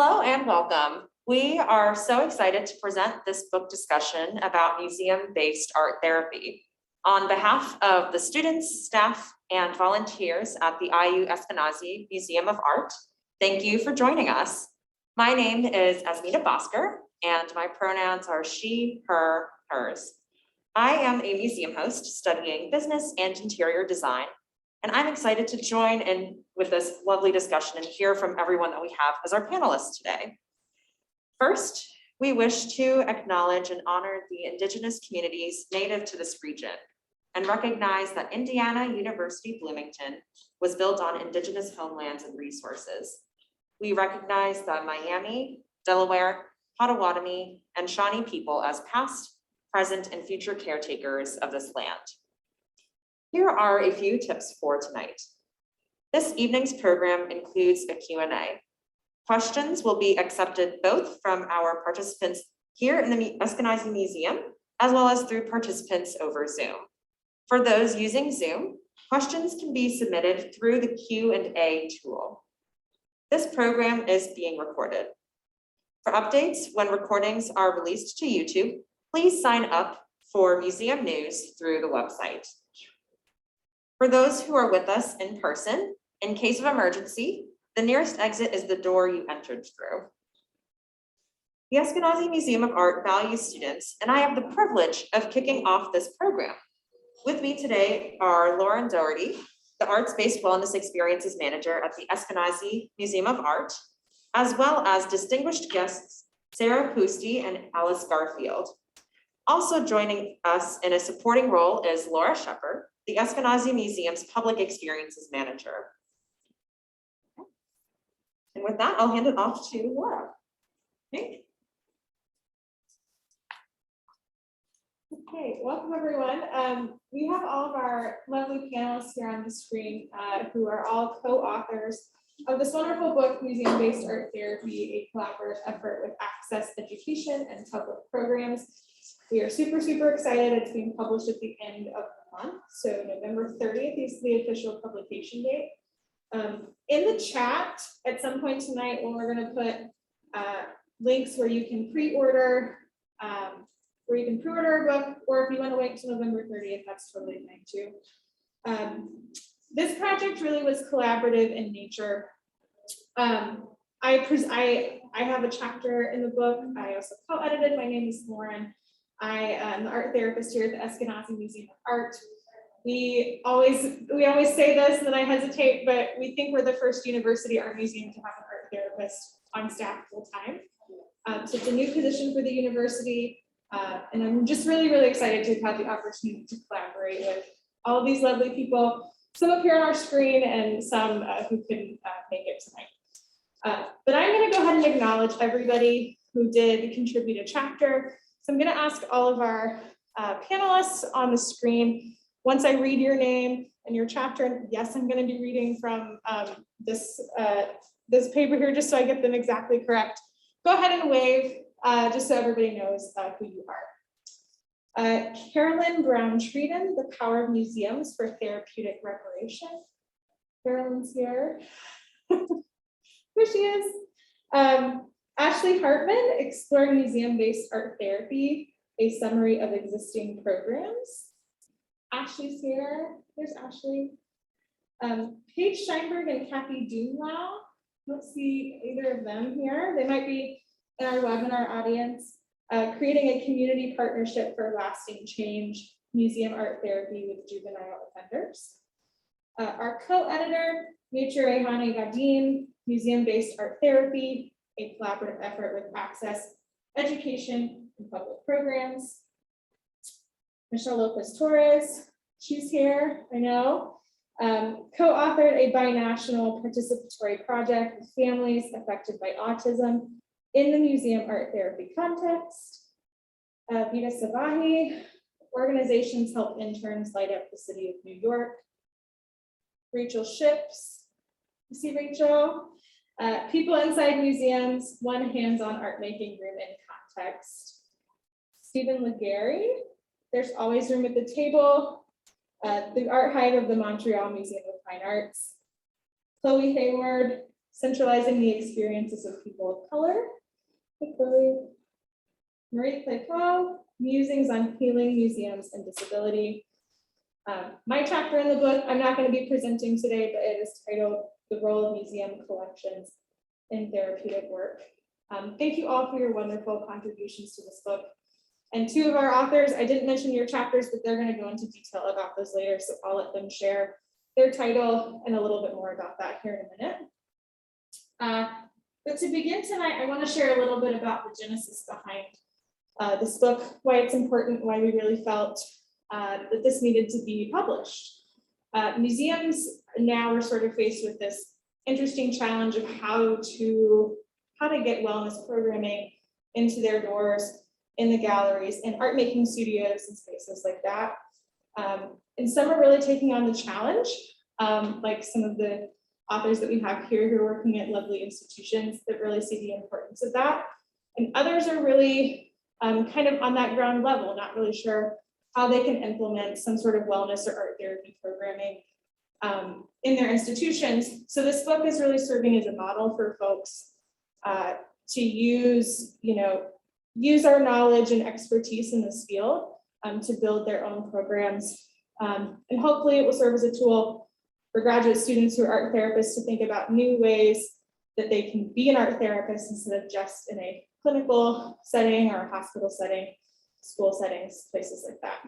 Hello and welcome. We are so excited to present this book discussion about museum-based art therapy. On behalf of the students, staff, and volunteers at the IU Eskenazi Museum of Art, thank you for joining us. My name is Asmita Bosker, and my pronouns are she, her, hers. I am a museum host studying business and interior design, and I'm excited to join in with this lovely discussion and hear from everyone that we have as our panelists today. First, we wish to acknowledge and honor the Indigenous communities native to this region and recognize that Indiana University Bloomington was built on Indigenous homelands and resources. We recognize the Miami, Delaware, Potawatomi, and Shawnee people as past, present, and future caretakers of this land. Here are a few tips for tonight. This evening's program includes a Q&A. Questions will be accepted both from our participants here in the Eskenazi Museum, as well as through participants over Zoom. For those using Zoom, questions can be submitted through the Q&A tool. This program is being recorded. For updates when recordings are released to YouTube, please sign up for museum news through the website. For those who are with us in person, in case of emergency, the nearest exit is the door you entered through. The Eskenazi Museum of Art values students, and I have the privilege of kicking off this program. With me today are Lauren Daugherty, the Arts-Based Wellness Experiences Manager at the Eskenazi Museum of Art, as well as distinguished guests Sarah Pousty and Alice Garfield. Also joining us in a supporting role is Laura Shepard, the Eskenazi Museum's Public Experiences Manager. And with that, I'll hand it off to Laura. Okay. Okay, welcome everyone. We have all of our lovely panelists here on the screen who are all co-authors of this wonderful book, Museum-Based Art Therapy, a collaborative effort with access, education, and public programs. We are super excited. It's being published at the end of the month. So November 30th is the official publication date. In the chat at some point tonight, when we're going to put links where you can pre-order our book, or if you want to wait until November 30th, that's totally fine too. This project really was collaborative in nature. I have a chapter in the book. I also co-edited. My name is Lauren. I am the art therapist here at the Eskenazi Museum of Art. We always say this, and then I hesitate, but we think we're the first university art museum to have an art therapist on staff full time. So it's a new position for the university, and I'm just really excited to have the opportunity to collaborate with all of these lovely people, some up here on our screen and some who couldn't make it tonight. But I'm going to go ahead and acknowledge everybody who did contribute a chapter. So I'm going to ask all of our panelists on the screen, once I read your name and your chapter, and yes, I'm going to be reading from this paper here just so I get them exactly correct. Go ahead and wave just so everybody knows who you are. Carolyn Brown-Treaton, The Power of Museums for Therapeutic Reparation. Carolyn's here. There she is. Ashley Hartman, Exploring Museum-Based Art Therapy, a Summary of Existing Programs. Ashley's here. There's Ashley. Paige Steinberg and Kathy Dunlau. Don't see either of them here. They might be in our webinar audience. Creating a community partnership for lasting change, museum art therapy with juvenile offenders. Our co-editor, Mitra and Ghadim, Museum-Based Art Therapy, a collaborative effort with access, education, and public programs. Michelle Lopez-Torres, she's here, I know. Co-authored a binational participatory project with families affected by autism in the museum art therapy context. Vida Savahi, organizations help interns light up the city of New York. Rachel Ships, you see Rachel? People inside museums, one hands-on art making room in context. Stephen Legary, there's always room at the table. The art hive of the Montreal Museum of Fine Arts. Chloe Hayward, centralizing the experiences of people of color. Marie Claypool, Musings on Healing, Museums, and Disability. My chapter in the book, I'm not going to be presenting today, but it is titled The Role of Museum Collections in Therapeutic Work. Thank you all for your wonderful contributions to this book. And two of our authors, I didn't mention your chapters, but they're going to go into detail about those later, so I'll let them share their title and a little bit more about that here in a minute. But to begin tonight, I want to share a little bit about the genesis behind this book, why it's important, why we really felt that this needed to be published. Museums now are sort of faced with this interesting challenge of how to get wellness programming into their doors, in the galleries, and art making studios and spaces like that. And some are really taking on the challenge, like some of the authors that we have here who are working at lovely institutions that really see the importance of that. And others are really kind of on that ground level, not really sure how they can implement some sort of wellness or art therapy programming in their institutions. So this book is really serving as a model for folks to use our knowledge and expertise in this field to build their own programs. And hopefully it will serve as a tool for graduate students who are art therapists to think about new ways that they can be an art therapist instead of just in a clinical setting or a hospital setting, school settings, places like that.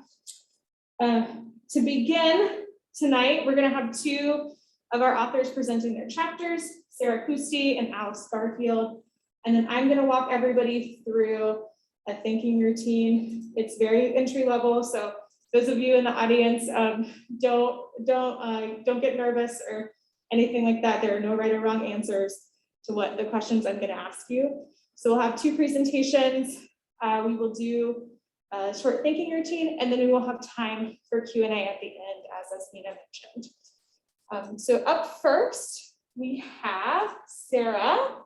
To begin tonight, we're going to have two of our authors presenting their chapters, Sarah Pousty and Garfield. And then I'm going to walk everybody through a thinking routine. It's very entry level, so those of you in the audience, don't get nervous or anything like that. There are no right or wrong answers to what the questions I'm going to ask you. So we'll have two presentations. We will do a short thinking routine, and then we will have time for Q&A at the end, as Asmina mentioned. So up first, we have Sarah.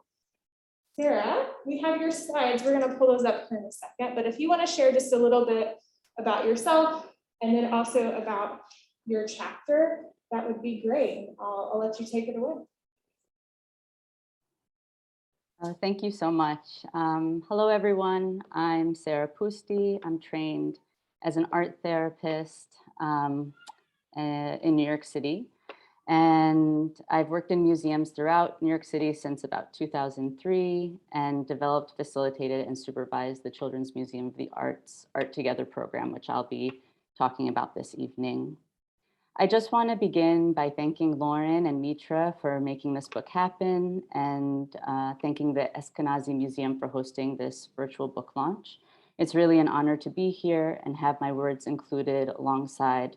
Sarah, we have your slides. We're going to pull those up here in a second, but if you want to share just a little bit about yourself and then also about your chapter, that would be great. I'll let you take it away. Thank you so much. Hello, everyone. I'm Sarah Pousty. I'm trained as an art therapist in New York City. And I've worked in museums throughout New York City since about 2003 and developed, facilitated, and supervised the Children's Museum of the Art's ARTogether program, which I'll be talking about this evening. I just want to begin by thanking Lauren and Mitra for making this book happen and thanking the Eskenazi Museum for hosting this virtual book launch. It's really an honor to be here and have my words included alongside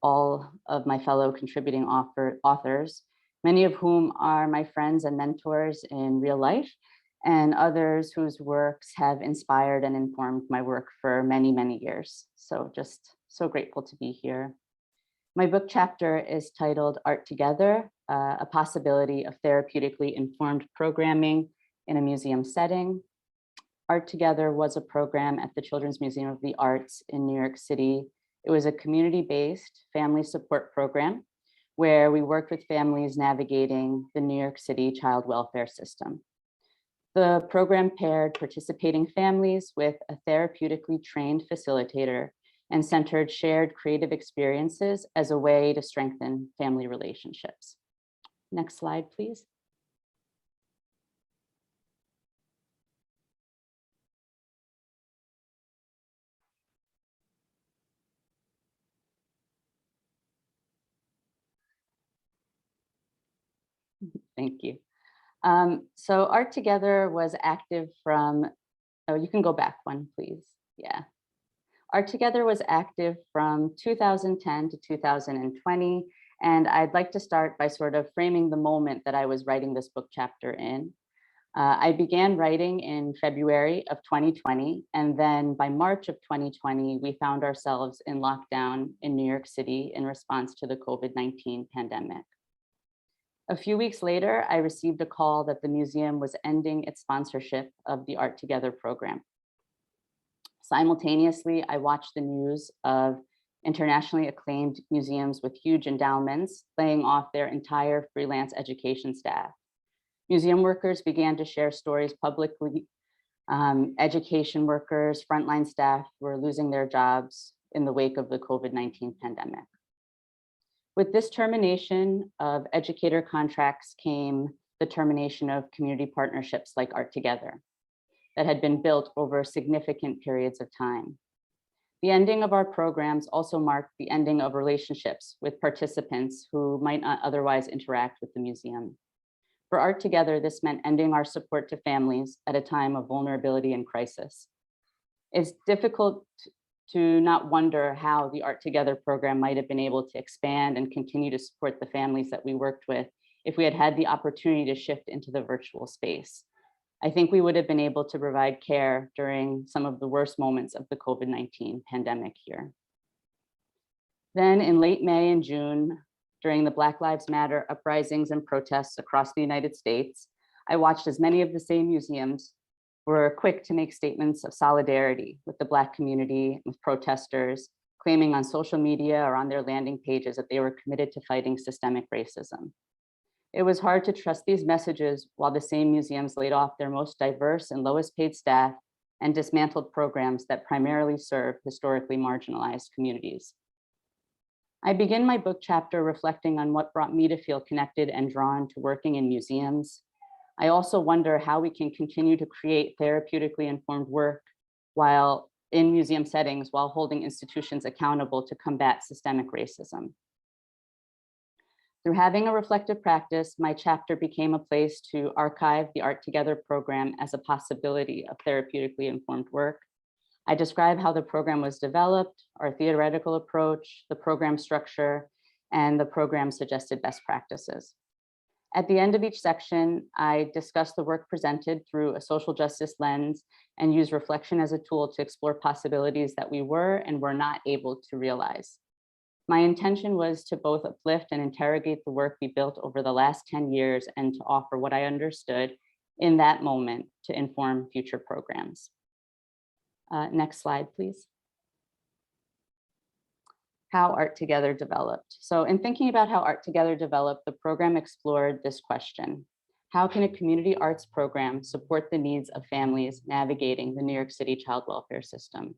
all of my fellow contributing authors, many of whom are my friends and mentors in real life, and others whose works have inspired and informed my work for many, many years. So just so grateful to be here. My book chapter is titled ARTogether, a possibility of therapeutically informed programming in a museum setting. ARTogether was a program at the Children's Museum of the Arts in New York City. It was a community-based family support program where we worked with families navigating the New York City child welfare system. The program paired participating families with a therapeutically trained facilitator and centered shared creative experiences as a way to strengthen family relationships. Next slide, please. Thank you. So ARTogether was active from, oh, you can go back one, please. Yeah. ARTogether was active from 2010 to 2020. And I'd like to start by sort of framing the moment that I was writing this book chapter in. I began writing in February of 2020. And then by March of 2020, we found ourselves in lockdown in New York City in response to the COVID-19 pandemic. A few weeks later, I received a call that the museum was ending its sponsorship of the ARTogether program. Simultaneously, I watched the news of internationally acclaimed museums with huge endowments, laying off their entire freelance education staff. Museum workers began to share stories publicly. Education workers, frontline staff were losing their jobs in the wake of the COVID-19 pandemic. With this termination of educator contracts came the termination of community partnerships like ARTogether that had been built over significant periods of time. The ending of our programs also marked the ending of relationships with participants who might not otherwise interact with the museum. For ARTogether, this meant ending our support to families at a time of vulnerability and crisis. It's difficult to not wonder how the ARTogether program might have been able to expand and continue to support the families that we worked with if we had had the opportunity to shift into the virtual space. I think we would have been able to provide care during some of the worst moments of the COVID-19 pandemic here. Then in late May and June, during the Black Lives Matter uprisings and protests across the United States, I watched as many of the same museums were quick to make statements of solidarity with the Black community, with protesters, claiming on social media or on their landing pages that they were committed to fighting systemic racism. It was hard to trust these messages while the same museums laid off their most diverse and lowest paid staff and dismantled programs that primarily serve historically marginalized communities. I begin my book chapter reflecting on what brought me to feel connected and drawn to working in museums. I also wonder how we can continue to create therapeutically informed work while in museum settings while holding institutions accountable to combat systemic racism. Through having a reflective practice, my chapter became a place to archive the ARTogether program as a possibility of therapeutically informed work. I describe how the program was developed, our theoretical approach, the program structure, and the program suggested best practices. At the end of each section, I discuss the work presented through a social justice lens and use reflection as a tool to explore possibilities that we were and were not able to realize. My intention was to both uplift and interrogate the work we built over the last 10 years and to offer what I understood in that moment to inform future programs. Next slide, please. How ARTogether developed. So in thinking about how ARTogether developed, the program explored this question: how can a community arts program support the needs of families navigating the New York City child welfare system?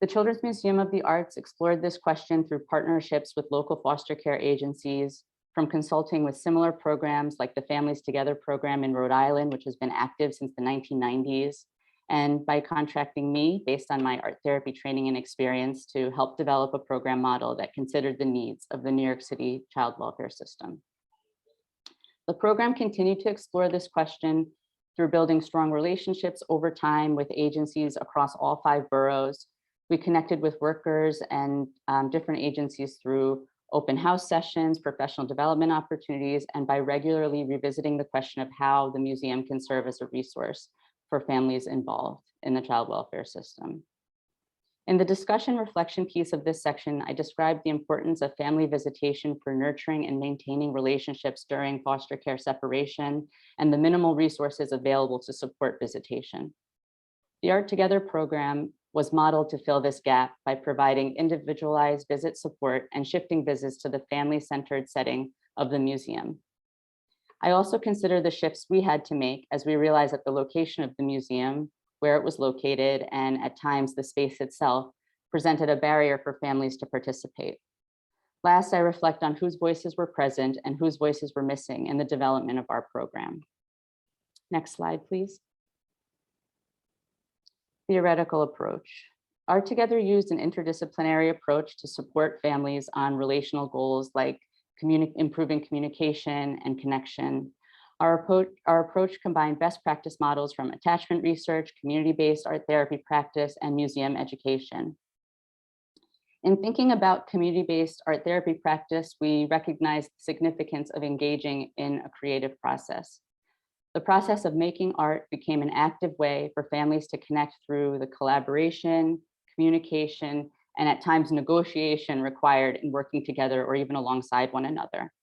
The Children's Museum of the Arts explored this question through partnerships with local foster care agencies, from consulting with similar programs like the Families Together program in Rhode Island, which has been active since the 1990s, and by contracting me based on my art therapy training and experience to help develop a program model that considered the needs of the New York City child welfare system. The program continued to explore this question through building strong relationships over time with agencies across all 5 boroughs. We connected with workers and different agencies through open house sessions, professional development opportunities, and by regularly revisiting the question of how the museum can serve as a resource for families involved in the child welfare system. In the discussion reflection piece of this section, I described the importance of family visitation for nurturing and maintaining relationships during foster care separation and the minimal resources available to support visitation. The ARTogether program was modeled to fill this gap by providing individualized visit support and shifting visits to the family-centered setting of the museum. I also consider the shifts we had to make as we realized that the location of the museum, where it was located, and at times the space itself, presented a barrier for families to participate. Last, I reflect on whose voices were present and whose voices were missing in the development of our program. Next slide, please. Theoretical approach. ARTogether used an interdisciplinary approach to support families on relational goals like improving communication and connection. Our approach combined best practice models from attachment research, community-based art therapy practice, and museum education. In thinking about community-based art therapy practice, we recognized the significance of engaging in a creative process. The process of making art became an active way for families to connect through the collaboration, communication, and at times negotiation required in working together or even alongside one another.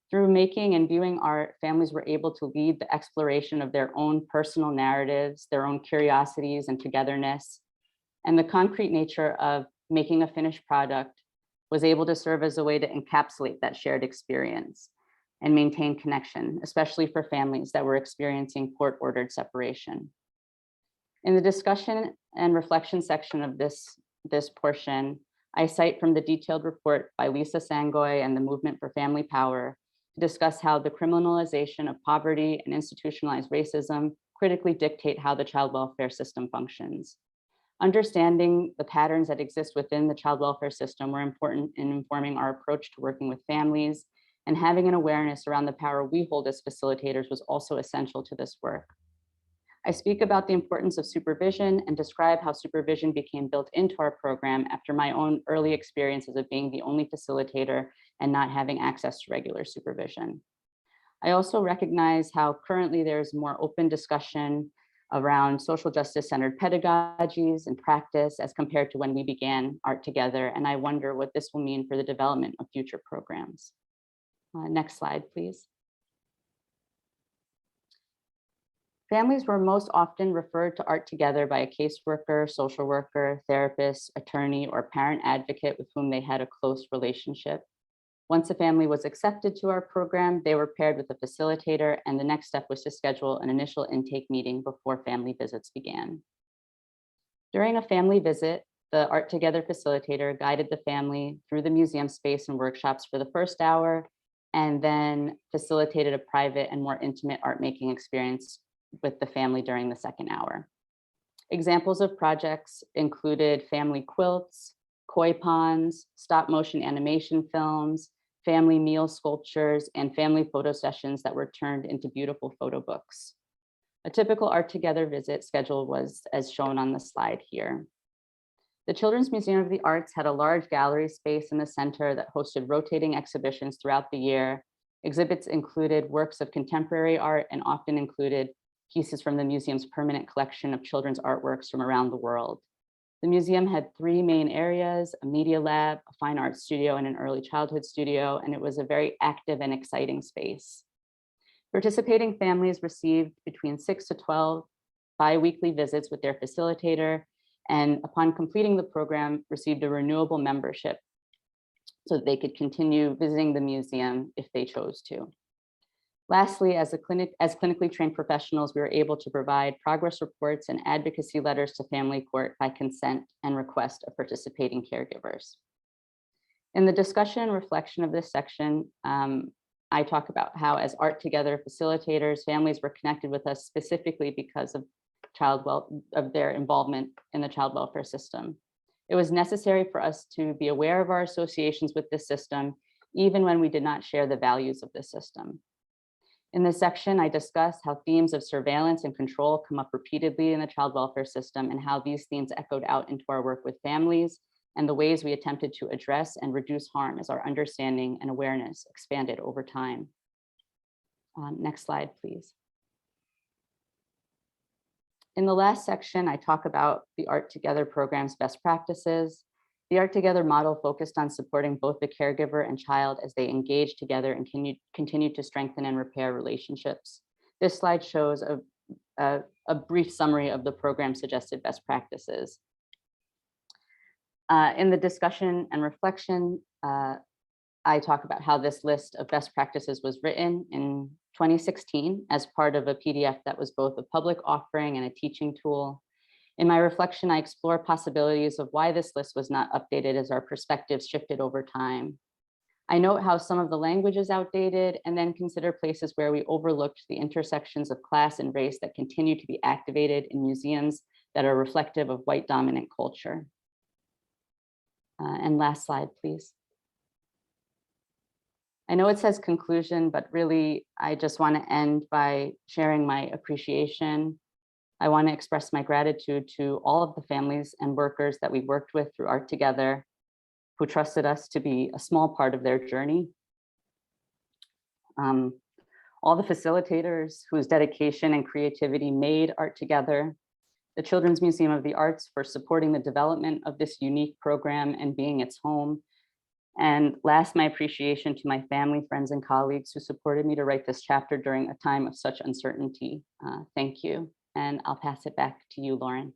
Through making and viewing art, families were able to lead the exploration of their own personal narratives, their own curiosities and togetherness. And the concrete nature of making a finished product, was able to serve as a way to encapsulate that shared experience and maintain connection, especially for families that were experiencing court-ordered separation. In the discussion and reflection section of this portion, I cite from the detailed report by Lisa Sangoy and the Movement for Family Power to discuss how the criminalization of poverty and institutionalized racism critically dictate how the child welfare system functions. Understanding the patterns that exist within the child welfare system were important in informing our approach to working with families, and having an awareness around the power we hold as facilitators was also essential to this work. I speak about the importance of supervision and describe how supervision became built into our program after my own early experiences of being the only facilitator and not having access to regular supervision. I also recognize how currently there's more open discussion around social justice-centered pedagogies and practice as compared to when we began ARTogether, and I wonder what this will mean for the development of future programs. Next slide, please. Families were most often referred to ARTogether by a caseworker, social worker, therapist, attorney, or parent advocate with whom they had a close relationship. Once a family was accepted to our program, they were paired with a facilitator, and the next step was to schedule an initial intake meeting before family visits began. During a family visit, the ARTogether facilitator guided the family through the museum space and workshops for the first hour, and then facilitated a private and more intimate art making experience with the family during the second hour. Examples of projects included family quilts, koi ponds, stop motion animation films, family meal sculptures, and family photo sessions that were turned into beautiful photo books. A typical ARTogether visit schedule was as shown on the slide here. The Children's Museum of the Arts had a large gallery space in the center that hosted rotating exhibitions throughout the year. Exhibits included works of contemporary art and often included pieces from the museum's permanent collection of children's artworks from around the world. The museum had three main areas: a media lab, a fine art studio, and an early childhood studio, and it was a very active and exciting space. Participating families received between 6 to 12 bi-weekly visits with their facilitator, and upon completing the program, received a renewable membership so that they could continue visiting the museum if they chose to. Lastly, as clinically trained professionals, we were able to provide progress reports and advocacy letters to family court by consent and request of participating caregivers. In the discussion and reflection of this section, I talk about how as ARTogether facilitators, families were connected with us specifically because of their involvement in the child welfare system. It was necessary for us to be aware of our associations with this system, even when we did not share the values of this system. In this section, I discuss how themes of surveillance and control come up repeatedly in the child welfare system and how these themes echoed out into our work with families and the ways we attempted to address and reduce harm as our understanding and awareness expanded over time. Next slide, please. In the last section, I talk about the ARTogether program's best practices. The ARTogether model focused on supporting both the caregiver and child as they engage together and continue to strengthen and repair relationships. This slide shows a brief summary of the program's suggested best practices. In the discussion and reflection, I talk about how this list of best practices was written in 2016 as part of a PDF that was both a public offering and a teaching tool. In my reflection, I explore possibilities of why this list was not updated as our perspectives shifted over time. I note how some of the language is outdated and then consider places where we overlooked the intersections of class and race that continue to be activated in museums that are reflective of white dominant culture. And last slide, please. I know it says conclusion, but really, I just want to end by sharing my appreciation. I want to express my gratitude to all of the families and workers that we worked with through ARTogether, who trusted us to be a small part of their journey. All the facilitators whose dedication and creativity made ARTogether, the Children's Museum of the Arts for supporting the development of this unique program and being its home. And last, my appreciation to my family, friends, and colleagues who supported me to write this chapter during a time of such uncertainty. Thank you. And I'll pass it back to you, Lauren.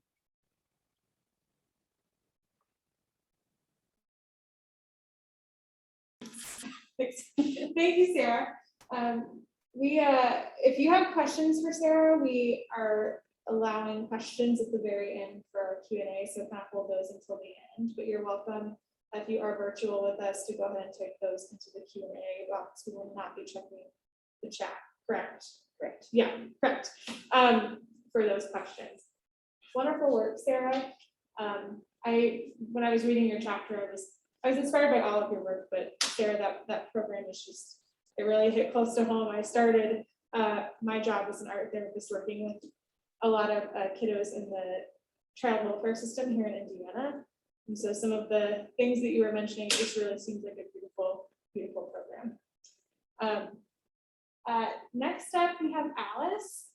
Thanks. Thank you, Sarah. If you have questions for Sarah, we are allowing questions at the very end for our Q&A, so kind of hold those until the end, but you're welcome, if you are virtual with us, to go ahead and type those into the Q&A box. We will not be checking the chat. Correct. Yeah, correct. For those questions. Wonderful work, Sarah. When I was reading your chapter, I was inspired by all of your work, but Sarah, that program is just, it really hit close to home. I started my job as an art therapist working with a lot of kiddos in the child welfare system here in Indiana. And so some of the things that you were mentioning just really seems like a beautiful, beautiful program. Next up, we have Alice,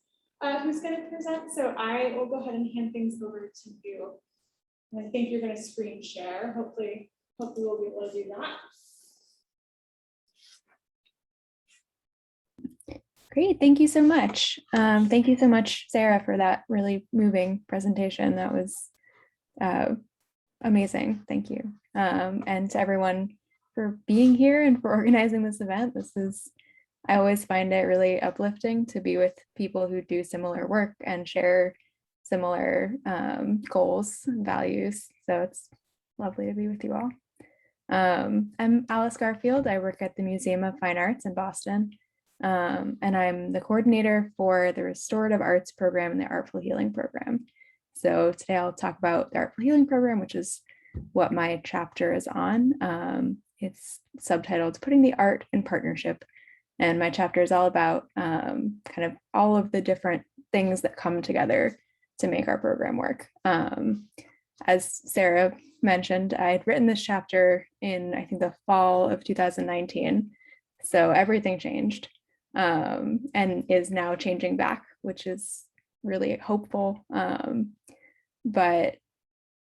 who's going to present. So I will go ahead and hand things over to you. And I think you're going to screen share. Hopefully we'll be able to do that. Great, thank you so much. Thank you so much, Sarah, for that really moving presentation. That was amazing. Thank you. And to everyone for being here and for organizing this event. I always find it really uplifting to be with people who do similar work and share similar goals and values. So it's lovely to be with you all. I'm Alice Garfield. I work at the Museum of Fine Arts in Boston. And I'm the coordinator for the Restorative Arts program and the Artful Healing program. So today I'll talk about the Artful Healing program, which is what my chapter is on. It's subtitled Putting the Art in Partnership. And my chapter is all about kind of all of the different things that come together to make our program work. As Sarah mentioned, I had written this chapter in, I think, the fall of 2019. So everything changed and is now changing back, which is really hopeful. But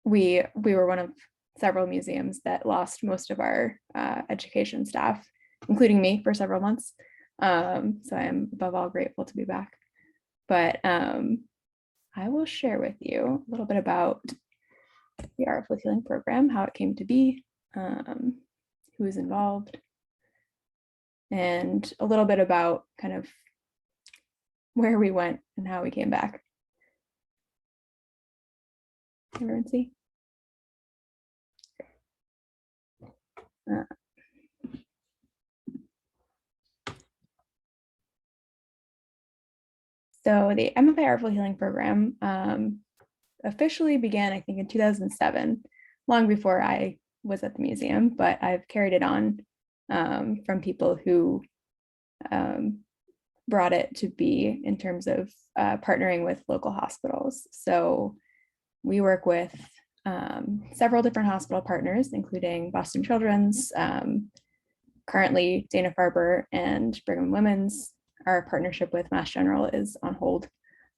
we were one of several museums that lost most of our education staff, including me, for several months. So I am above all grateful to be back. But I will share with you a little bit about the Artful Healing program, how it came to be, who was involved, and a little bit about kind of where we went and how we came back. Everyone see? So the MFA Artful Healing program officially began, I think, in 2007, long before I was at the museum, but I've carried it on from people who brought it to be in terms of partnering with local hospitals. So we work with several different hospital partners, including Boston Children's, currently Dana-Farber and Brigham and Women's. Our partnership with Mass General is on hold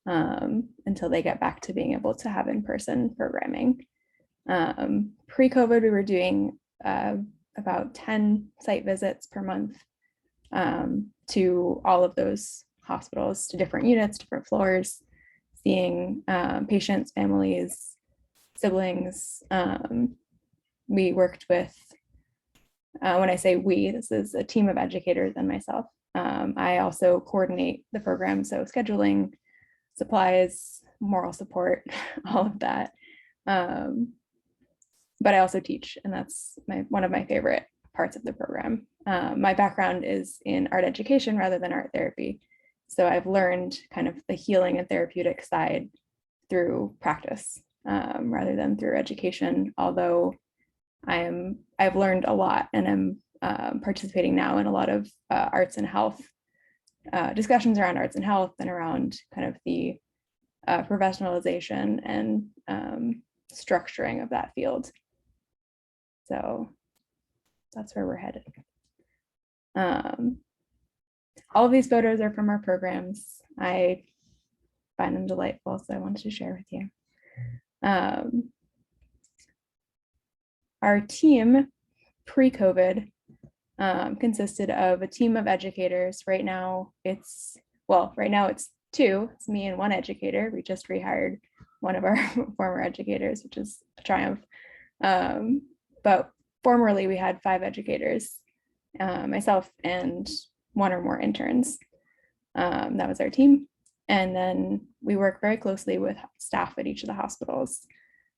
until they get back to being able to have in-person programming. Pre-COVID, we were doing about 10 site visits per month to all of those hospitals, to different units, different floors, seeing patients, families, siblings. We worked with, when I say we, this is a team of educators and myself. I also coordinate the program, so scheduling, supplies, moral support, all of that. But I also teach, and that's one of my favorite parts of the program. My background is in art education rather than art therapy. So I've learned kind of the healing and therapeutic side through practice rather than through education, although I've learned a lot and I'm participating now in a lot of arts and health discussions around arts and health and around kind of the professionalization and structuring of that field. So that's where we're headed. All of these photos are from our programs. I find them delightful, so I wanted to share with you. Our team pre-COVID consisted of a team of educators. Right now it's two. It's me and one educator. We just rehired one of our former educators, which is a triumph. But formerly we had 5 educators, myself and one or more interns. That was our team. And then we work very closely with staff at each of the hospitals,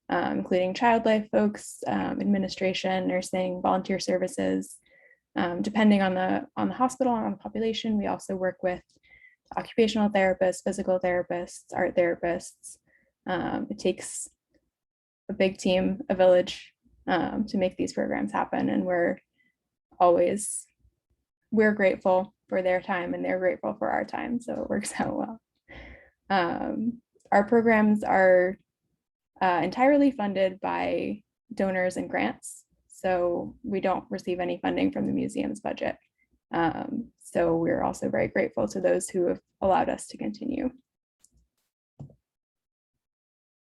including child life folks, administration, nursing, volunteer services. Depending on the hospital and on the population, we also work with occupational therapists, physical therapists, art therapists. It takes a big team, a village, to make these programs happen. And we're grateful for their time and they're grateful for our time. So it works out well. Our programs are entirely funded by donors and grants. So we don't receive any funding from the museum's budget. So we're also very grateful to those who have allowed us to continue.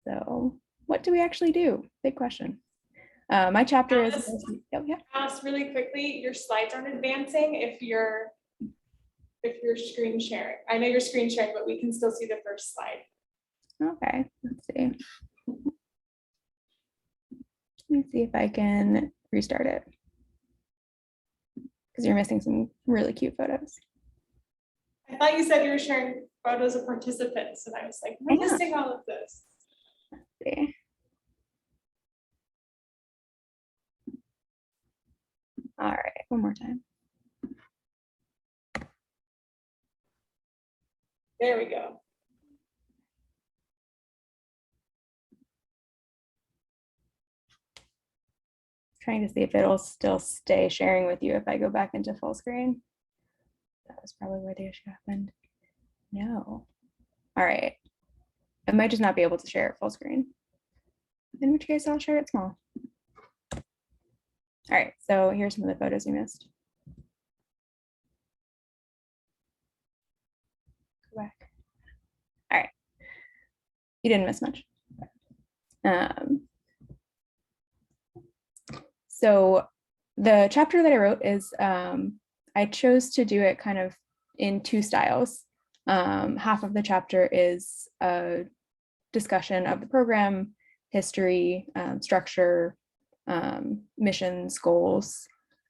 So what do we actually do? Big question. My chapter is, oh, yeah. Alice, really quickly, your slides aren't advancing if you're screen sharing. I know you're screen sharing, but we can still see the first slide. Okay, let's see. Let me see if I can restart it, because you're missing some really cute photos. I thought you said you were sharing photos of participants, and I was like, we're missing all of this. Let's see. All right, one more time. There we go. Trying to see if it'll still stay sharing with you if I go back into full screen. That was probably where the issue happened. No. All right. I might just not be able to share it full screen. In which case I'll share it small. All right, so here's some of the photos we missed. Go back. All right. You didn't miss much. So the chapter that I wrote is, I chose to do it kind of in two styles. Half of the chapter is a discussion of the program, history, structure, missions, goals,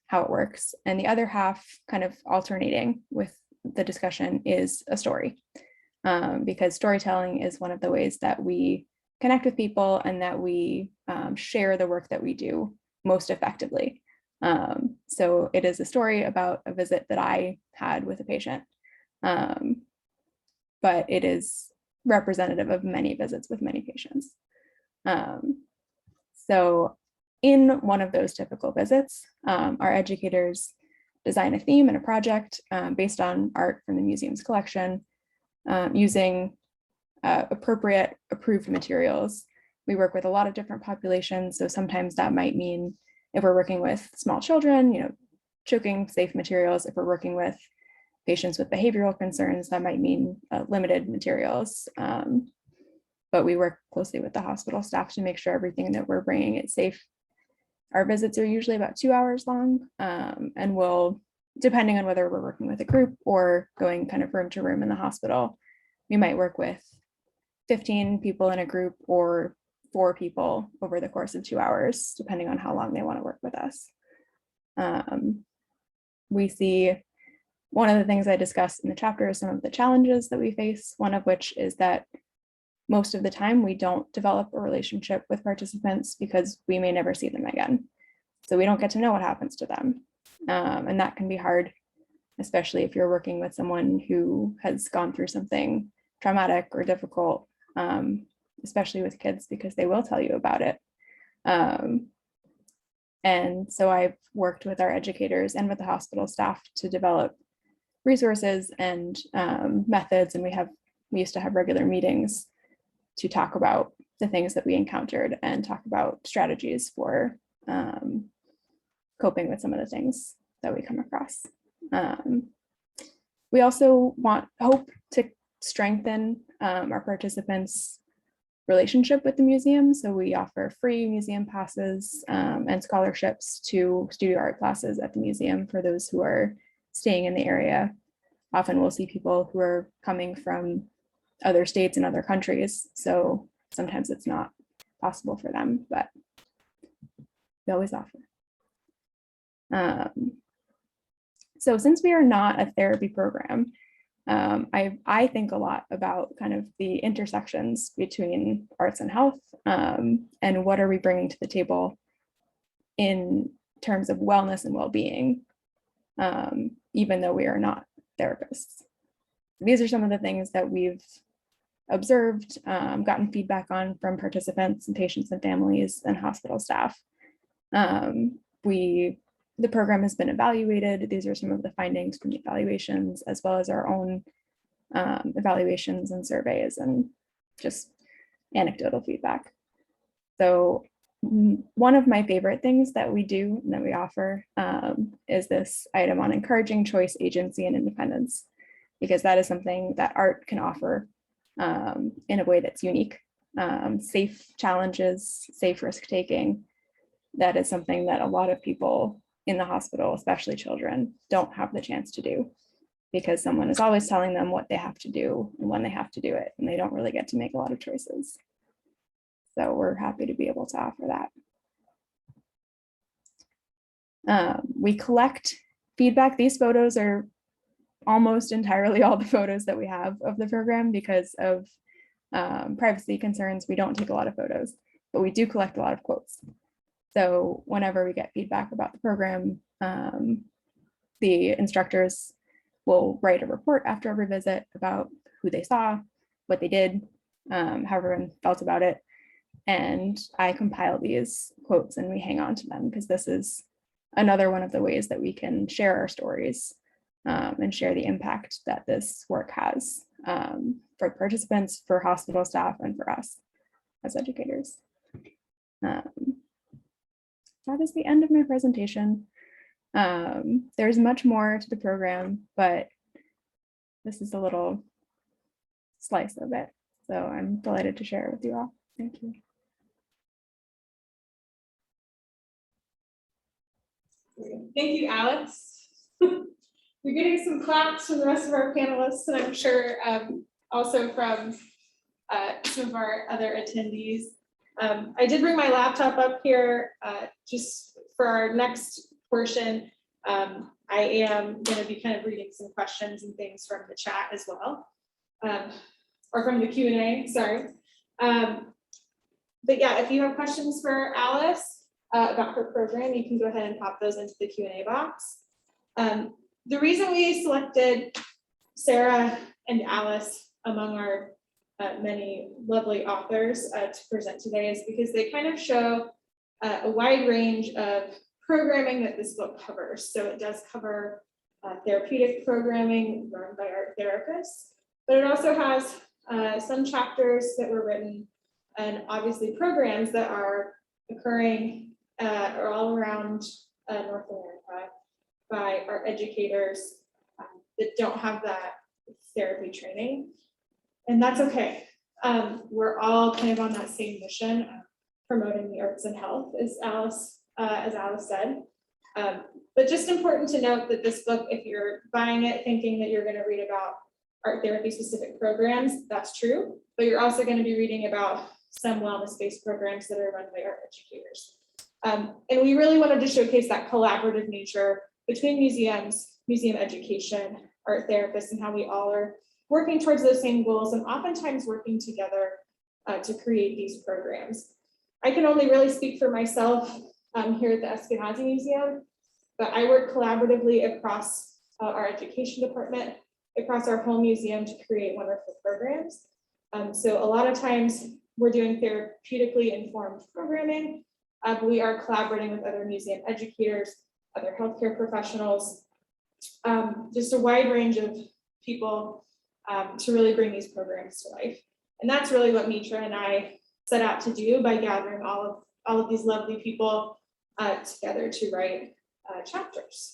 how it works. And the other half, kind of alternating with the discussion, is a story. Because storytelling is one of the ways that we connect with people and that we share the work that we do most effectively. So it is a story about a visit that I had with a patient, but it is representative of many visits with many patients. So in one of those typical visits, our educators design a theme and a project based on art from the museum's collection, using appropriate approved materials. We work with a lot of different populations, so sometimes that might mean, if we're working with small children, choking safe materials. If we're working with patients with behavioral concerns, that might mean limited materials. But we work closely with the hospital staff to make sure everything that we're bringing is safe. Our visits are usually about 2 hours long, and we'll, depending on whether we're working with a group or going kind of room to room in the hospital, we might work with 15 people in a group or 4 people over the course of 2 hours, depending on how long they want to work with us. We see, one of the things I discussed in the chapter is some of the challenges that we face, one of which is that most of the time we don't develop a relationship with participants because we may never see them again. So we don't get to know what happens to them. And that can be hard, especially if you're working with someone who has gone through something traumatic or difficult, especially with kids, because they will tell you about it. And so I've worked with our educators and with the hospital staff to develop resources and methods, and we used to have regular meetings to talk about the things that we encountered and talk about strategies for coping with some of the things that we come across. We also hope to strengthen our participants' relationship with the museum. So we offer free museum passes and scholarships to studio art classes at the museum for those who are staying in the area. Often we'll see people who are coming from other states and other countries. So sometimes it's not possible for them, but we always offer. So since we are not a therapy program, I think a lot about kind of the intersections between arts and health, and what are we bringing to the table in terms of wellness and well-being, even though we are not therapists. These are some of the things that we've observed, gotten feedback on from participants and patients and families and hospital staff. The program has been evaluated. These are some of the findings from the evaluations, as well as our own evaluations and surveys and just anecdotal feedback. So one of my favorite things that we do and that we offer is this item on encouraging choice, agency, and independence, because that is something that art can offer in a way that's unique. Safe challenges, safe risk-taking. That is something that a lot of people in the hospital, especially children, don't have the chance to do, because someone is always telling them what they have to do and when they have to do it, and they don't really get to make a lot of choices. So we're happy to be able to offer that. We collect feedback. These photos are almost entirely all the photos that we have of the program. Because of privacy concerns, we don't take a lot of photos, but we do collect a lot of quotes. So whenever we get feedback about the program, the instructors will write a report after every visit about who they saw, what they did, how everyone felt about it. And I compile these quotes and we hang on to them, because this is another one of the ways that we can share our stories and share the impact that this work has for participants, for hospital staff, and for us as educators. That is the end of my presentation. There's much more to the program, but this is a little slice of it. So I'm delighted to share it with you all. Thank you. Thank you, Alex. We're getting some claps from the rest of our panelists, and I'm sure also from some of our other attendees. I did bring my laptop up here just for our next portion. I am going to be kind of reading some questions and things from the chat as well, or from the Q&A, sorry. But yeah, if you have questions for Alice about her program, you can go ahead and pop those into the Q&A box. The reason we selected Sarah and Alice among our many lovely authors to present today is because they kind of show a wide range of programming that this book covers. So it does cover therapeutic programming run by art therapists, but it also has some chapters that were written, and obviously programs that are occurring all around North America by art educators that don't have that therapy training. And that's okay. We're all kind of on that same mission of promoting the arts and health, as Alice said. But just important to note that this book, if you're buying it thinking that you're going to read about art therapy specific programs, that's true. But you're also going to be reading about some wellness-based programs that are run by art educators. And we really wanted to showcase that collaborative nature between museums, museum education, art therapists, and how we all are working towards those same goals and oftentimes working together to create these programs. I can only really speak for myself here at the Eskenazi Museum, but I work collaboratively across our education department, across our whole museum to create wonderful programs. So a lot of times we're doing therapeutically informed programming, but we are collaborating with other museum educators, other healthcare professionals, just a wide range of people to really bring these programs to life. And that's really what Mitra and I set out to do by gathering all of these lovely people together to write chapters.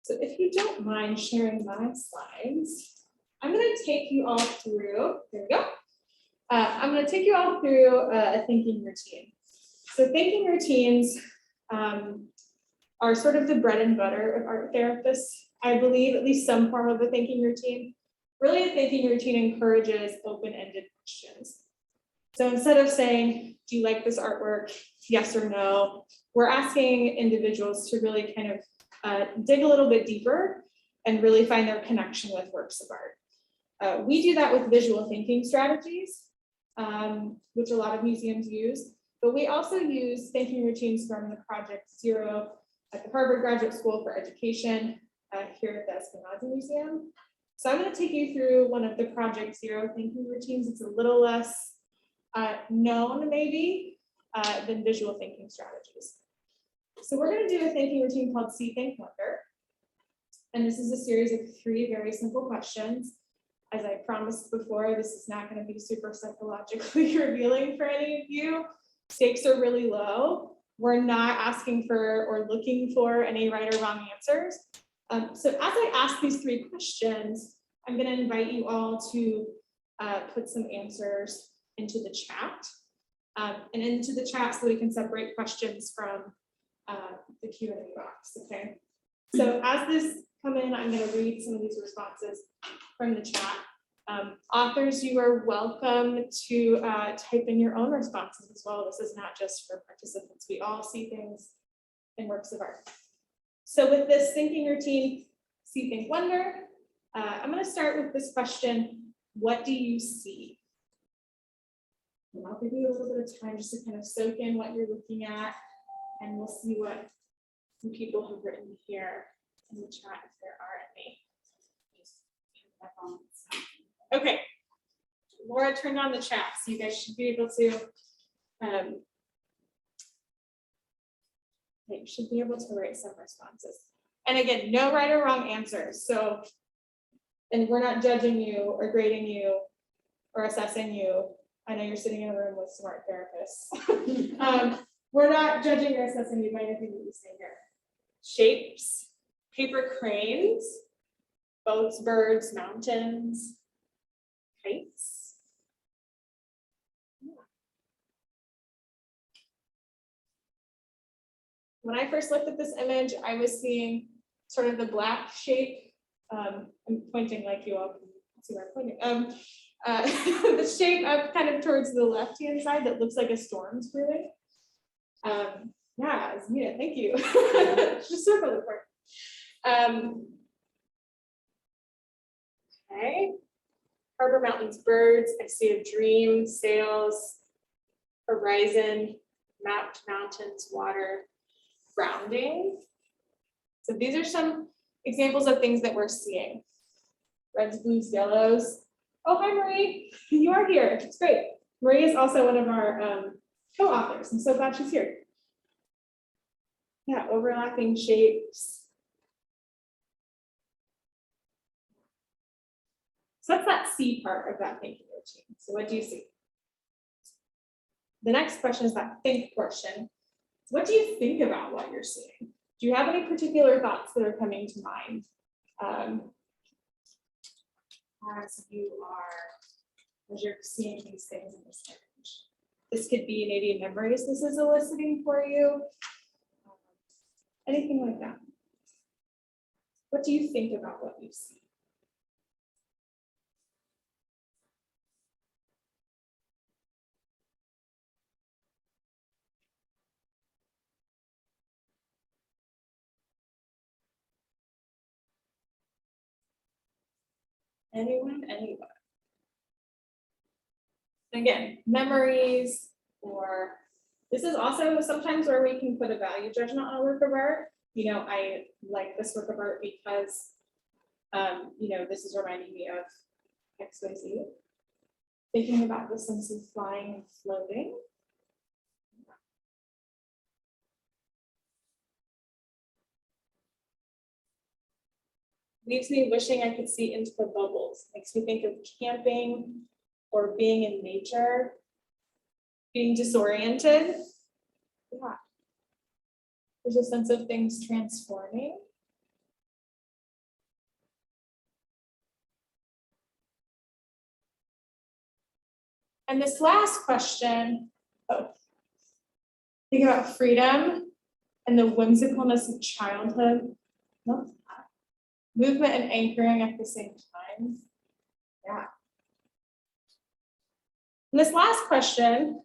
So if you don't mind sharing my slides, I'm going to take you all through, there we go. I'm going to take you all through a thinking routine. So thinking routines are sort of the bread and butter of art therapists. I believe at least some form of a thinking routine. Really, a thinking routine encourages open-ended questions. So instead of saying, do you like this artwork? Yes or no? We're asking individuals to really kind of dig a little bit deeper and really find their connection with works of art. We do that with visual thinking strategies, which a lot of museums use, but we also use thinking routines from the Project Zero at the Harvard Graduate School for Education here at the Eskenazi Museum. So I'm going to take you through one of the Project Zero thinking routines. It's a little less known maybe than visual thinking strategies. So we're going to do a thinking routine called See, Think, Wonder. And this is a series of 3 very simple questions. As I promised before, this is not going to be super psychologically revealing for any of you. Stakes are really low. We're not asking for or looking for any right or wrong answers. So as I ask these 3 questions, I'm going to invite you all to put some answers into the chat and into the chat so we can separate questions from the Q&A box, okay? So as this come in, I'm going to read some of these responses from the chat. Authors, you are welcome to type in your own responses as well. This is not just for participants. We all see things in works of art. So with this thinking routine, See, Think, Wonder, I'm going to start with this question: what do you see? And I'll give you a little bit of time just to kind of soak in what you're looking at, and we'll see what some people have written here in the chat if there are any. Okay, Laura turned on the chat, so you guys should be able to. You should be able to write some responses. And again, no right or wrong answers. So, and we're not judging you or grading you or assessing you. I know you're sitting in a room with smart therapists. We're not judging or assessing you by anything that you say here. Shapes, paper cranes, boats, birds, mountains, kites. When I first looked at this image, I was seeing sort of the black shape. I'm pointing like you all can see where I'm pointing. The shape up kind of towards the left-hand side that looks like a storm's brewing. Yeah, Azmina, thank you. Just circle the part. Okay. Harbor Mountains, birds. I see a dream, sails, horizon, mapped mountains, water, grounding. So these are some examples of things that we're seeing. Reds, blues, yellows. Oh, hi, Marie. You are here. It's great. Marie is also one of our co-authors. I'm so glad she's here. Yeah, overlapping shapes. So that's that C part of that thinking routine. So what do you see? The next question is that think portion. What do you think about what you're seeing? Do you have any particular thoughts that are coming to mind as you're seeing these things in this image? This could be maybe memories this is eliciting for you. Anything like that. What do you think about what you see? Anyone, anyone. Again, memories, or this is also sometimes where we can put a value judgment on a work of art. You know, I like this work of art because, you know, this is reminding me of XYZ. Thinking about the sense of flying and floating. Leaves me wishing I could see into the bubbles. Makes me think of camping or being in nature, being disoriented. Yeah. There's a sense of things transforming. And this last question, think about freedom and the whimsicalness of childhood. Love that. Movement and anchoring at the same time. Yeah. And this last question,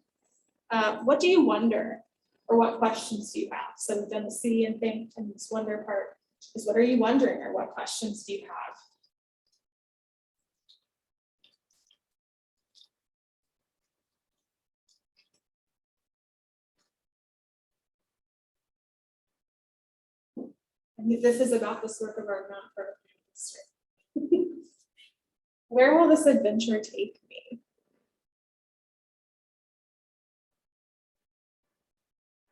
what do you wonder? Or what questions do you have? So we've done the see and think and this wonder part. is what are you wondering, or what questions do you have? And this is about this work of art, not for history. Where will this adventure take me?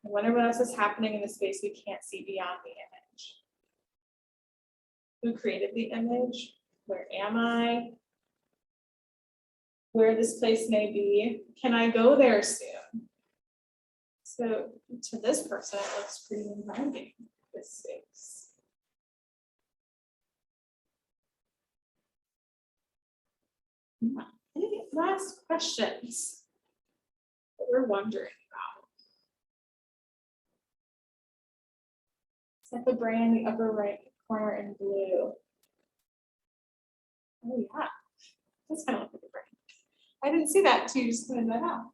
I wonder what else is happening in the space we can't see beyond the image. Who created the image? Where am I? Where this place may be? Can I go there soon? So to this person, it looks pretty inviting, this space. Any last questions that we're wondering about? Set the brain in the upper right corner in blue. Oh yeah, that's kind of like a brain. I didn't see that until you just pointed that out.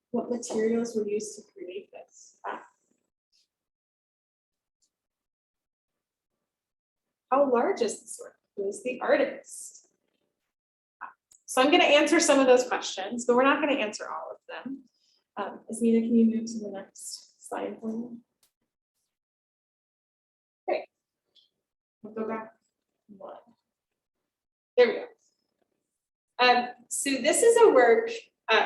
What materials were used to create this? How large is this work? Who is the artist? So I'm going to answer some of those questions, but we're not going to answer all of them. Asmina, can you move to the next slide for me? Great. We'll go back one. There we go. So this is a work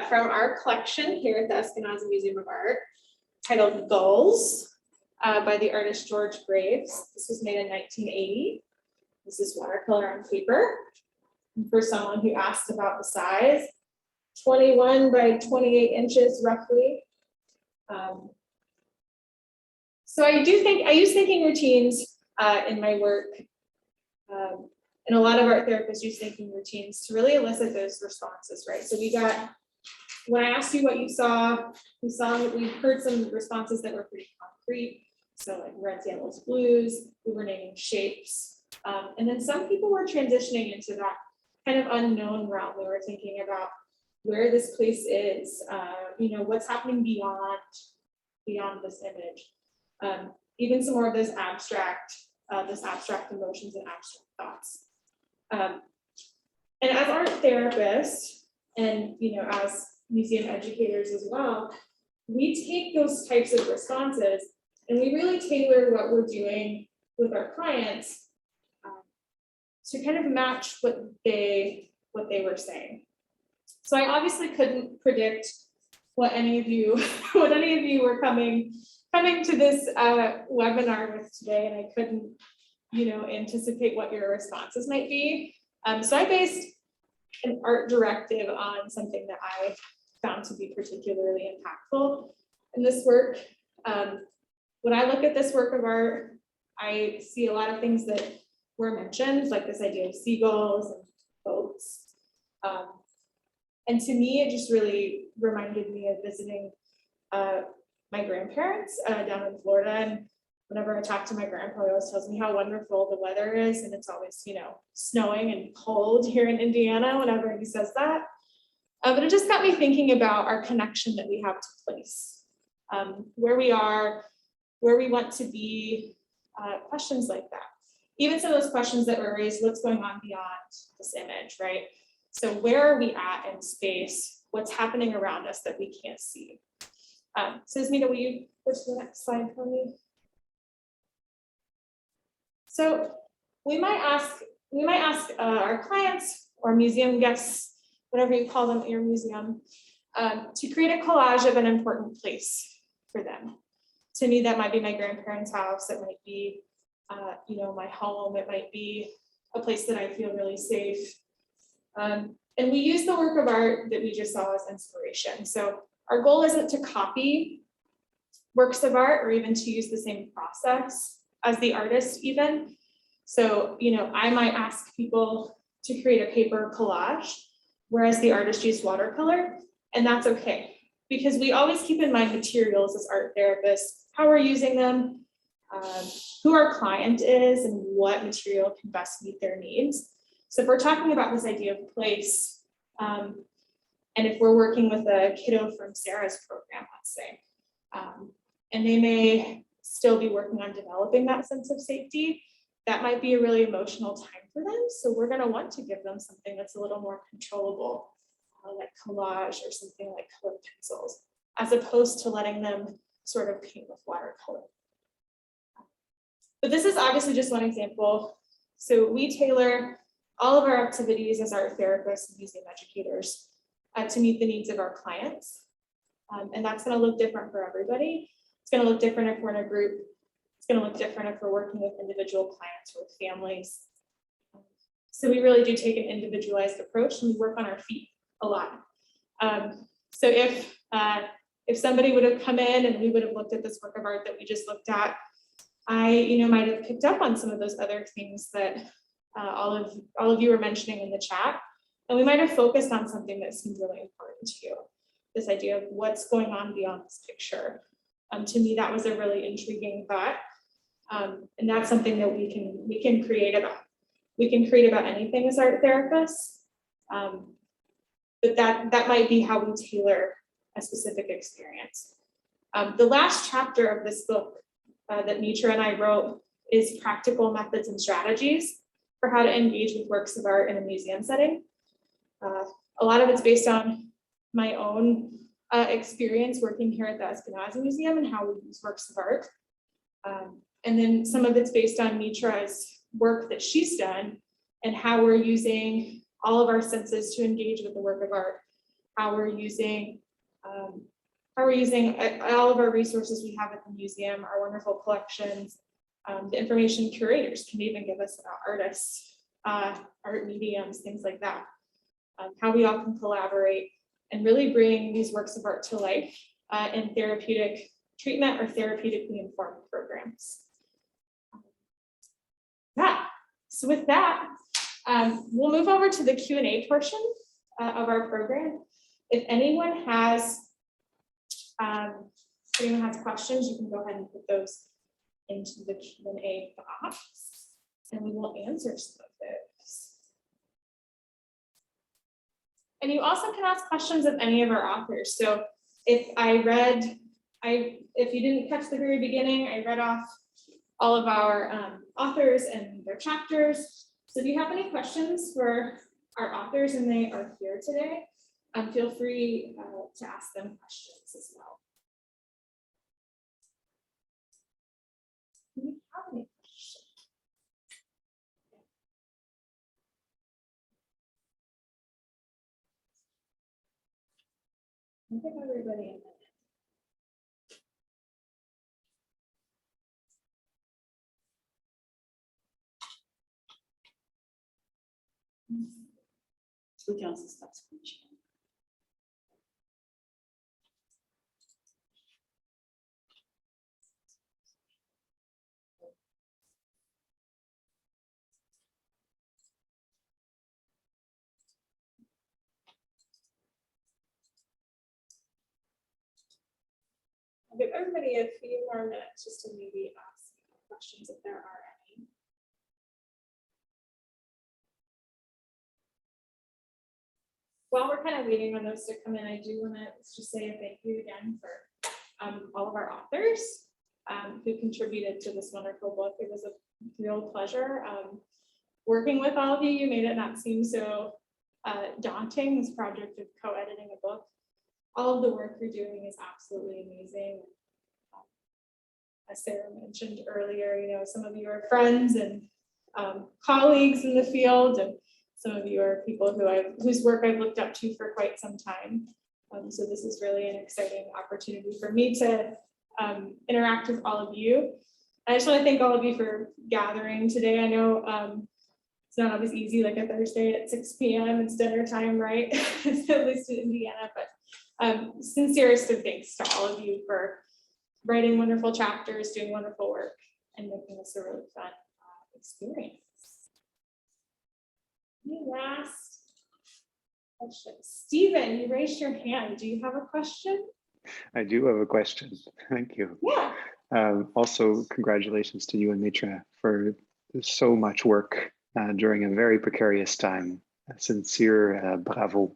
from our collection here at the Eskenazi Museum of Art titled Gulls by the artist George Graves. This was made in 1980. This is watercolor on paper. And for someone who asked about the size, 21 by 28 inches roughly. So I use thinking routines in my work. And a lot of art therapists use thinking routines to really elicit those responses, right? So when I asked you what you saw, we heard some responses that were pretty concrete. So like reds, yellows, blues, we were naming shapes. And then some people were transitioning into that kind of unknown realm. We were thinking about where this place is, what's happening beyond this image. Even some more of those abstract emotions and abstract thoughts. And as art therapists, and as museum educators as well, we take those types of responses and we really tailor what we're doing with our clients to kind of match what they were saying. So I obviously couldn't predict what any of you were coming to this webinar with today, and I couldn't anticipate what your responses might be. So I based an art directive on something that I found to be particularly impactful in this work. When I look at this work of art, I see a lot of things that were mentioned, like this idea of seagulls and boats. And to me, it just really reminded me of visiting my grandparents down in Florida. And whenever I talk to my grandpa, he always tells me how wonderful the weather is. And it's always, snowing and cold here in Indiana whenever he says that. But it just got me thinking about our connection that we have to place, where we are, where we want to be, questions like that. Even some of those questions that were raised, what's going on beyond this image, right? So where are we at in space? What's happening around us that we can't see? So Asmina, will you go to the next slide for me? So we might ask our clients or museum guests, whatever you call them at your museum, to create a collage of an important place for them. To me, that might be my grandparents' house. It might be, my home. It might be a place that I feel really safe. And we use the work of art that we just saw as inspiration. So our goal isn't to copy works of art or even to use the same process as the artist even. So, I might ask people to create a paper collage, whereas the artist used watercolor, and that's okay. Because we always keep in mind materials as art therapists, how we're using them, who our client is, and what material can best meet their needs. So if we're talking about this idea of place, and if we're working with a kiddo from Sarah's program, let's say, and they may still be working on developing that sense of safety. That might be a really emotional time for them. So we're going to want to give them something that's a little more controllable, like collage or something like colored pencils, as opposed to letting them sort of paint with watercolor. But this is obviously just one example. So we tailor all of our activities as art therapists and museum educators to meet the needs of our clients. And that's going to look different for everybody. It's going to look different if we're in a group. It's going to look different if we're working with individual clients or with families. So we really do take an individualized approach, and we work on our feet a lot. So if somebody would have come in and we would have looked at this work of art that we just looked at, I might have picked up on some of those other things that all of you were mentioning in the chat, and we might have focused on something that seemed really important to you. This idea of what's going on beyond this picture. To me, that was a really intriguing thought, and that's something that we can create about. We can create about anything as art therapists, but that might be how we tailor a specific experience. The last chapter of this book that Mitra and I wrote is practical methods and strategies for how to engage with works of art in a museum setting. A lot of it's based on my own experience working here at the Eskenazi Museum and how we use works of art. And then some of it's based on Mitra's work that she's done and how we're using all of our senses to engage with the work of art, how we're using all of our resources we have at the museum, our wonderful collections, the information curators can even give us about artists, art mediums, things like that, how we all can collaborate and really bring these works of art to life in therapeutic treatment or therapeutically informed programs. Yeah, so with that, we'll move over to the Q&A portion of our program. If anyone has questions, you can go ahead and put those into the Q&A box, and we will answer some of those. And you also can ask questions of any of our authors. So if you didn't catch the very beginning, I read off all of our authors and their chapters. So if you have any questions for our authors and they are here today, feel free to ask them questions as well. Do we have any questions? I'll give everybody a minute. We can also stop screenshot. I'll give everybody a few more minutes just to maybe ask questions if there are any. While we're kind of waiting on those to come in, I do want to just say a thank you again for all of our authors who contributed to this wonderful book. It was a real pleasure working with all of you. You made it not seem so daunting, this project of co-editing a book. All of the work you're doing is absolutely amazing. As Sarah mentioned earlier, some of you are friends and colleagues in the field, and some of you are people whose work I've looked up to for quite some time. So this is really an exciting opportunity for me to interact with all of you. I just want to thank all of you for gathering today. I know it's not always easy, like a Thursday at 6 p.m. It's dinner time, right? At least in Indiana, but sincerest of thanks to all of you for writing wonderful chapters, doing wonderful work, and making this a really fun experience. Any last questions? Stephen, you raised your hand. Do you have a question? I do have a question. Thank you. Yeah. Also, congratulations to you and Mitra for so much work during a very precarious time. A sincere bravo.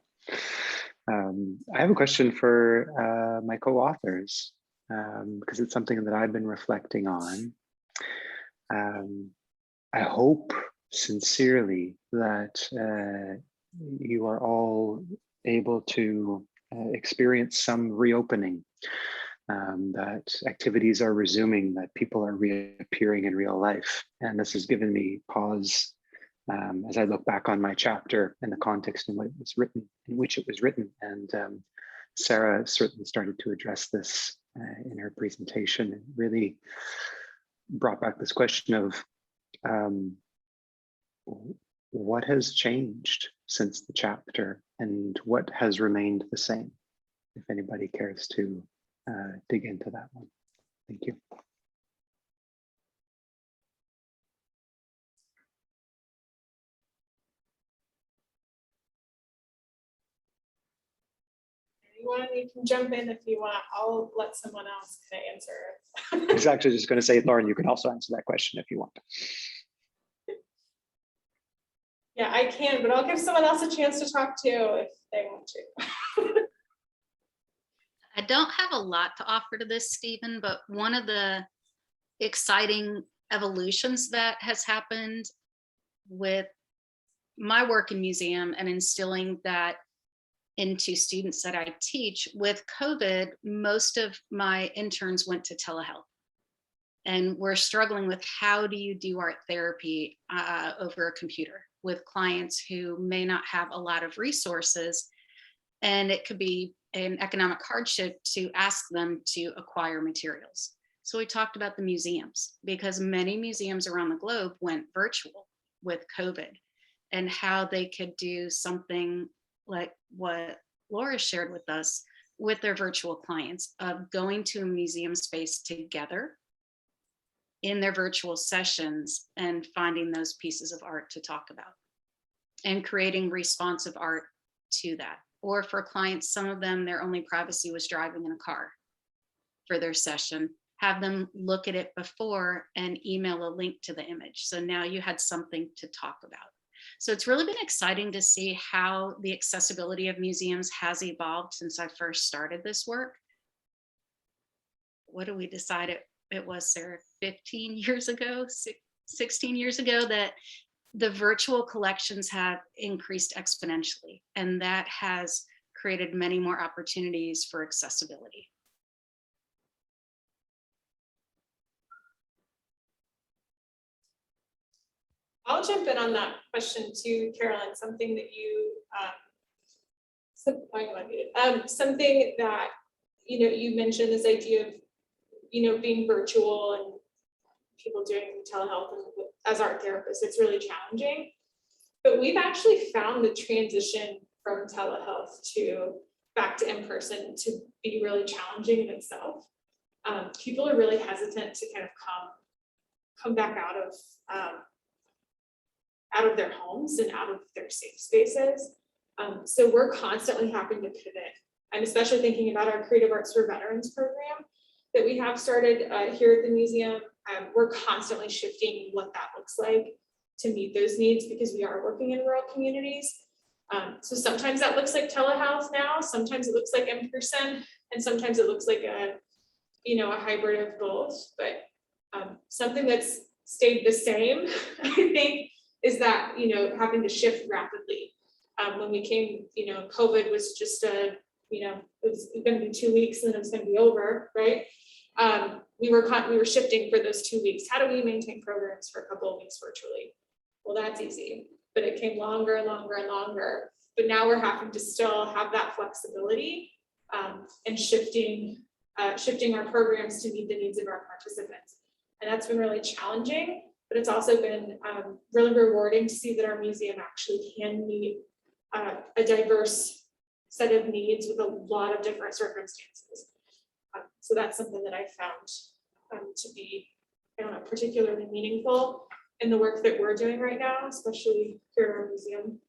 I have a question for my co-authors. because it's something that I've been reflecting on. I hope sincerely that you are all able to experience some reopening, that activities are resuming, that people are reappearing in real life. And this has given me pause as I look back on my chapter and the context in which it was written. And Sarah certainly started to address this in her presentation, and really brought back this question of what has changed since the chapter and what has remained the same. If anybody cares to dig into that one. Thank you. Anyone, you can jump in if you want. I'll let someone else kind of answer. I was actually just going to say, Lauren, you can also answer that question if you want. Yeah, I can, but I'll give someone else a chance to talk too if they want to. I don't have a lot to offer to this, Stephen, but one of the exciting evolutions that has happened with my work in museum and instilling that into students that I teach, with COVID, most of my interns went to telehealth. And we're struggling with how do you do art therapy over a computer with clients who may not have a lot of resources. And it could be an economic hardship to ask them to acquire materials. So we talked about the museums, because many museums around the globe went virtual with COVID, and how they could do something like what Laura shared with us with their virtual clients, of going to a museum space together in their virtual sessions and finding those pieces of art to talk about and creating responsive art to that. Or for clients, some of them, their only privacy was driving in a car for their session. Have them look at it before and email a link to the image. So now you had something to talk about. So it's really been exciting to see how the accessibility of museums has evolved since I first started this work. What do we decide it was, Sarah, 15 years ago, 16 years ago, that the virtual collections have increased exponentially, and that has created many more opportunities for accessibility. I'll jump in on that question too, Carolyn. Something that you, something that you mentioned, this idea of being virtual and people doing telehealth and as art therapists, it's really challenging. But we've actually found the transition from telehealth to back to in-person to be really challenging in itself. People are really hesitant to kind of come back out of their homes and out of their safe spaces. So we're constantly having to pivot. I'm especially thinking about our Creative Arts for Veterans program that we have started here at the museum. We're constantly shifting what that looks like to meet those needs, because we are working in rural communities. So sometimes that looks like telehealth now, sometimes it looks like in-person, and sometimes it looks like a hybrid of both. But something that's stayed the same, I think, is that, having to shift rapidly. When we came, COVID was just it was going to be 2 weeks and then it was going to be over, right? We were shifting for those 2 weeks. How do we maintain programs for a couple of weeks virtually? Well, that's easy, but it came longer and longer and longer. But now we're having to still have that flexibility and shifting our programs to meet the needs of our participants. And that's been really challenging, but it's also been really rewarding to see that our museum actually can meet a diverse set of needs with a lot of different circumstances. So that's something that I found to be, particularly meaningful in the work that we're doing right now, especially here at our museum.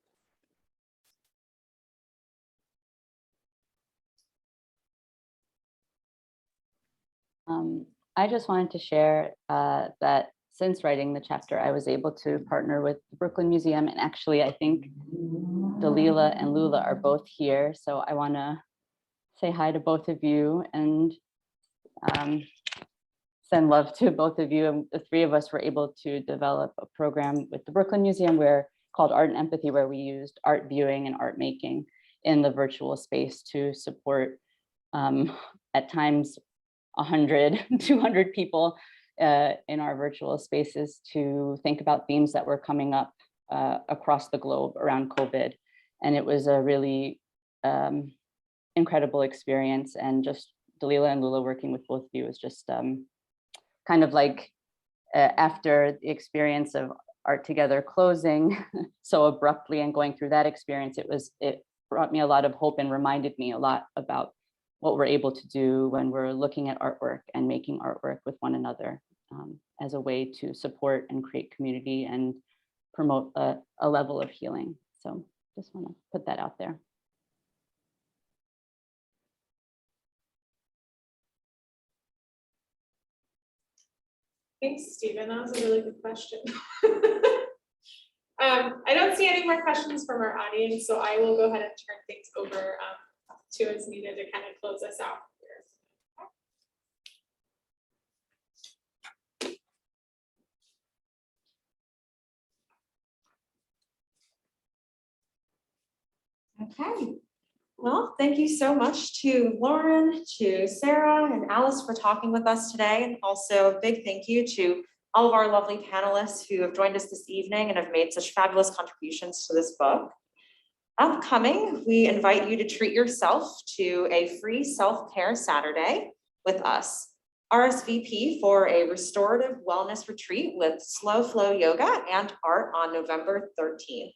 I just wanted to share that since writing the chapter, I was able to partner with the Brooklyn Museum, and actually I think Dalila and Lula are both here. So I want to say hi to both of you and send love to both of you. And the three of us were able to develop a program with the Brooklyn Museum called Art and Empathy, where we used art viewing and art making in the virtual space to support at times 100, 200 people in our virtual spaces to think about themes that were coming up across the globe around COVID. And it was a really incredible experience. And just Dalila and Lula working with both of you was just kind of like after the experience of ARTogether closing so abruptly and going through that experience, it brought me a lot of hope and reminded me a lot about what we're able to do when we're looking at artwork and making artwork with one another as a way to support and create community and promote a level of healing. So just want to put that out there. Thanks, Stephen. That was a really good question. I don't see any more questions from our audience, so I will go ahead and turn things over to Asmita to kind of close us out. Okay. Well, thank you so much to Lauren, to Sarah, and Alice for talking with us today. And also a big thank you to all of our lovely panelists who have joined us this evening and have made such fabulous contributions to this book. Upcoming, we invite you to treat yourself to a free self-care Saturday with us. RSVP for a restorative wellness retreat with slow flow yoga and art on November 13th.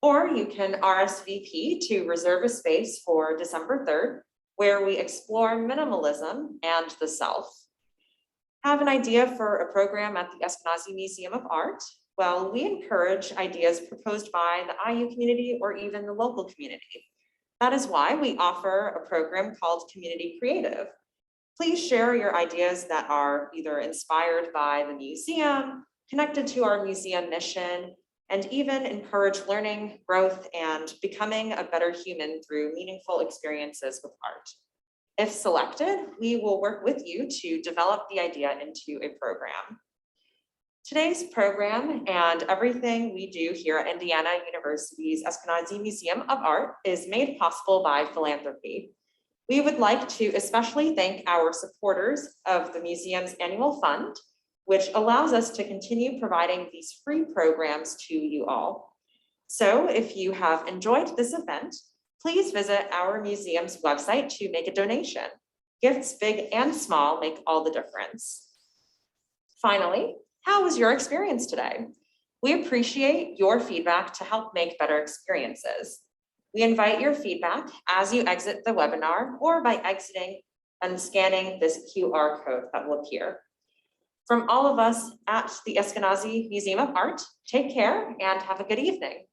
Or you can RSVP to reserve a space for December 3rd, where we explore minimalism and the self. Have an idea for a program at the Eskenazi Museum of Art? Well, we encourage ideas proposed by the IU community or even the local community. That is why we offer a program called Community Creative. Please share your ideas that are either inspired by the museum, connected to our museum mission, and even encourage learning, growth, and becoming a better human through meaningful experiences with art. If selected, we will work with you to develop the idea into a program. Today's program and everything we do here at Indiana University's Eskenazi Museum of Art is made possible by philanthropy. We would like to especially thank our supporters of the museum's annual fund, which allows us to continue providing these free programs to you all. So if you have enjoyed this event, please visit our museum's website to make a donation. Gifts big and small make all the difference. Finally, how was your experience today? We appreciate your feedback to help make better experiences. We invite your feedback as you exit the webinar or by exiting and scanning this QR code that will appear. From all of us at the Eskenazi Museum of Art, take care and have a good evening.